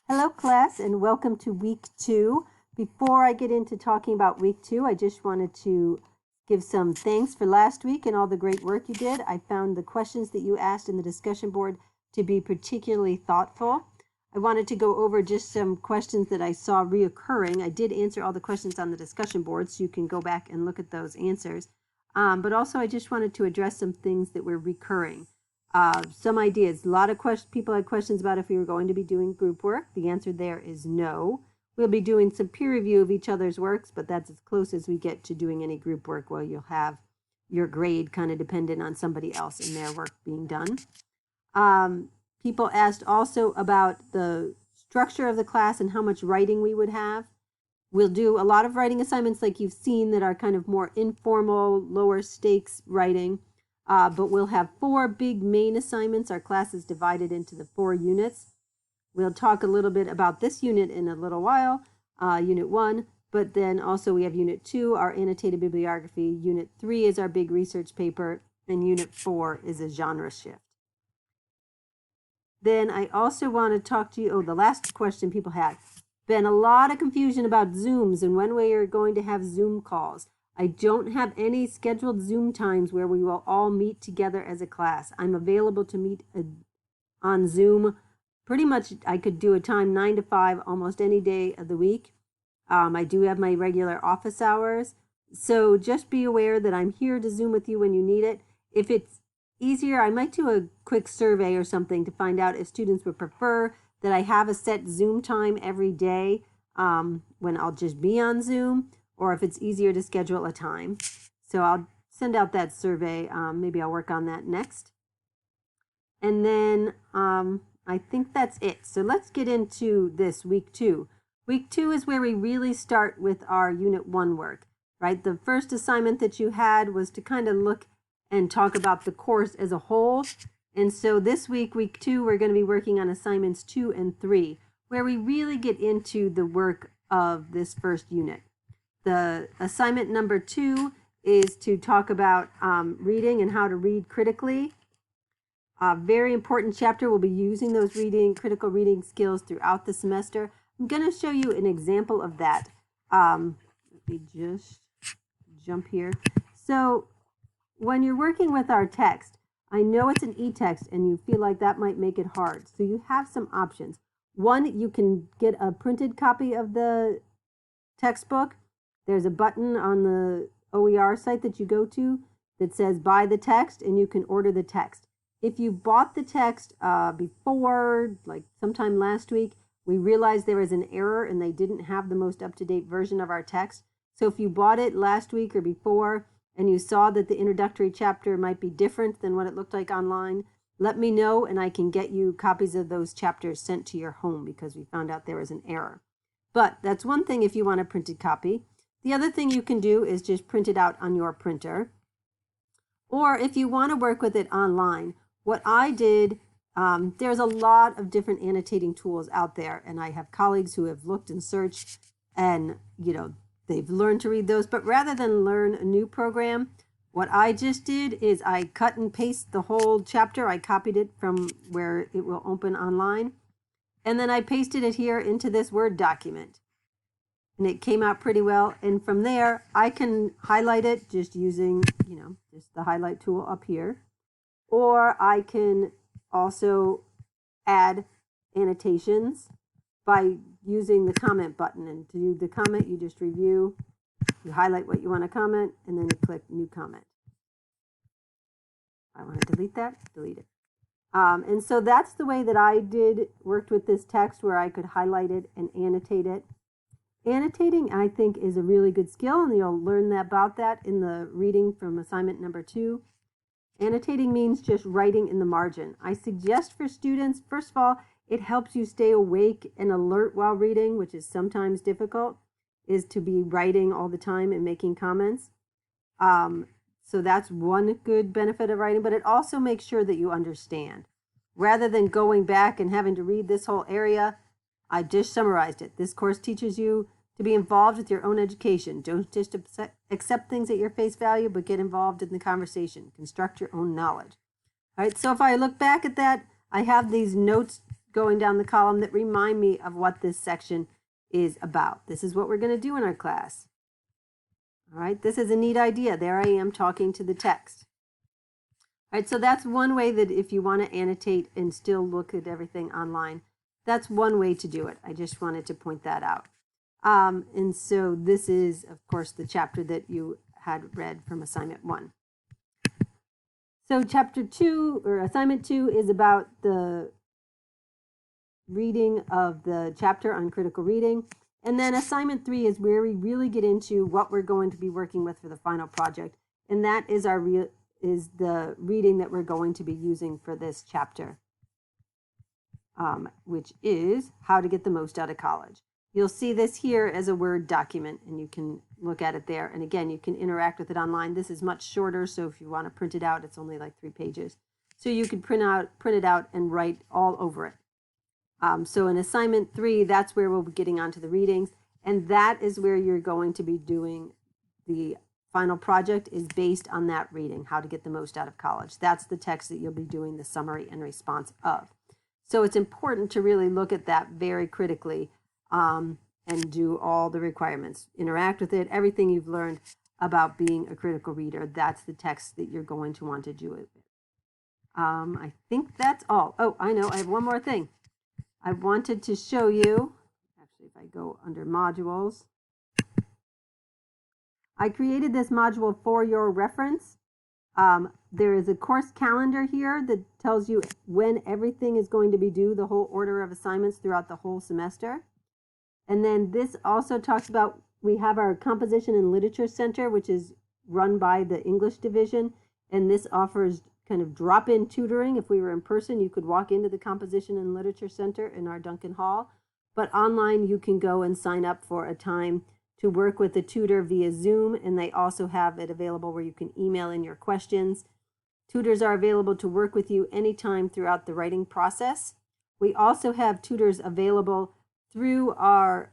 Hello class and welcome to week 2. Before I get into talking about week 2, I just wanted to give some thanks for last week and all the great work you did. I found the questions that you asked in the discussion board to be particularly thoughtful. I wanted to go over just some questions that I saw reoccurring. I did answer all the questions on the discussion board, so you can go back and look at those answers. But also I just wanted to address some things that were recurring. Some ideas. A lot of people had questions about if we were going to be doing group work. The answer there is no. We'll be doing some peer review of each other's works, but that's as close as we get to doing any group work where you'll have your grade kind of dependent on somebody else and their work being done. People asked also about the structure of the class and how much writing we would have. We'll do a lot of writing assignments like you've seen that are kind of more informal, lower stakes writing. But we'll have 4 big main assignments. Our class is divided into the 4 units. We'll talk a little bit about this unit in a little while, Unit 1, but then also we have Unit 2, our annotated bibliography. Unit 3 is our big research paper, and Unit 4 is a genre shift. Then I also want to talk to you, the last question people had. Been a lot of confusion about Zooms and when we are going to have Zoom calls. I don't have any scheduled Zoom times where we will all meet together as a class. I'm available to meet on Zoom. Pretty much I could do a time 9 to 5 almost any day of the week. I do have my regular office hours. So just be aware that I'm here to Zoom with you when you need it. If it's easier, I might do a quick survey or something to find out if students would prefer that I have a set Zoom time every day when I'll just be on Zoom, or if it's easier to schedule a time. So I'll send out that survey. Maybe I'll work on that next. And then I think that's it. So let's get into this week 2. Week 2 is where we really start with our Unit 1 work, right? The first assignment that you had was to kind of look and talk about the course as a whole. And so this week, week 2, we're going to be working on assignments 2 and 3, where we really get into the work of this first unit. The assignment number 2 is to talk about reading and how to read critically. A very important chapter. We'll be using those critical reading skills throughout the semester. I'm going to show you an example of that. Let me just jump here. So when you're working with our text, I know it's an e-text and you feel like that might make it hard. So you have some options. One, you can get a printed copy of the textbook. There's a button on the OER site that you go to that says buy the text, and you can order the text. If you bought the text before, like sometime last week, we realized there was an error and they didn't have the most up-to-date version of our text. So if you bought it last week or before and you saw that the introductory chapter might be different than what it looked like online, let me know and I can get you copies of those chapters sent to your home because we found out there was an error. But that's one thing if you want a printed copy. The other thing you can do is just print it out on your printer. Or if you want to work with it online, what I did, there's a lot of different annotating tools out there, and I have colleagues who have looked and searched and, they've learned to read those. But rather than learn a new program, what I just did is I cut and paste the whole chapter. I copied it from where it will open online, and then I pasted it here into this Word document. And it came out pretty well. And from there, I can highlight it just using, just the highlight tool up here. Or I can also add annotations by using the comment button. And to do the comment, you just review, you highlight what you want to comment, and then you click new comment. I want to delete that, delete it. And so that's the way that I worked with this text, where I could highlight it and annotate it. Annotating, I think, is a really good skill, and you'll learn about that in the reading from assignment number 2. Annotating means just writing in the margin. I suggest for students, first of all, it helps you stay awake and alert while reading, which is sometimes difficult, is to be writing all the time and making comments. So that's one good benefit of writing, but it also makes sure that you understand. Rather than going back and having to read this whole area, I just summarized it. This course teaches you to be involved with your own education. Don't just accept things at your face value, but get involved in the conversation. Construct your own knowledge. All right, so if I look back at that, I have these notes going down the column that remind me of what this section is about. This is what we're going to do in our class. All right, this is a neat idea. There I am talking to the text. All right, so that's one way that if you want to annotate and still look at everything online, that's one way to do it. I just wanted to point that out. And so this is, of course, the chapter that you had read from assignment 1. So chapter 2, or assignment 2, is about the reading of the chapter on critical reading. And then assignment 3 is where we really get into what we're going to be working with for the final project. And that is the reading that we're going to be using for this chapter, which is How to Get the Most Out of College. You'll see this here as a Word document, and you can look at it there. And again, you can interact with it online. This is much shorter, so if you want to print it out, it's only like 3 pages. So you could print it out and write all over it. So in assignment 3, that's where we'll be getting onto the readings, and that is where you're going to be doing the final project is based on that reading, How to Get the Most Out of College. That's the text that you'll be doing the summary and response of. So it's important to really look at that very critically and do all the requirements. Interact with it, everything you've learned about being a critical reader. That's the text that you're going to want to do it with. I think that's all. Oh, I know, I have one more thing. I wanted to show you, actually if I go under modules, I created this module for your reference. There is a course calendar here that tells you when everything is going to be due, the whole order of assignments throughout the whole semester. And then this also talks about, we have our Composition and Literature Center, which is run by the English division. And this offers kind of drop-in tutoring. If we were in person, you could walk into the Composition and Literature Center in our Duncan Hall. But online, you can go and sign up for a time to work with a tutor via Zoom, and they also have it available where you can email in your questions. Tutors are available to work with you anytime throughout the writing process. We also have tutors available through our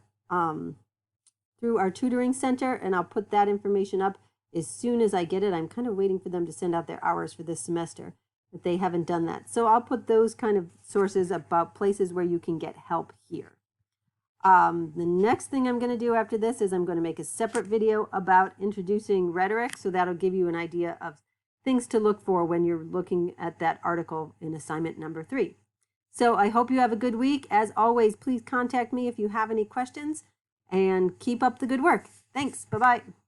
tutoring center, and I'll put that information up as soon as I get it. I'm kind of waiting for them to send out their hours for this semester, but they haven't done that. So I'll put those kind of sources about places where you can get help here. The next thing I'm going to do after this is I'm going to make a separate video about introducing rhetoric. So that'll give you an idea of things to look for when you're looking at that article in assignment number 3. So I hope you have a good week. As always, please contact me if you have any questions, and keep up the good work. Thanks. Bye-bye.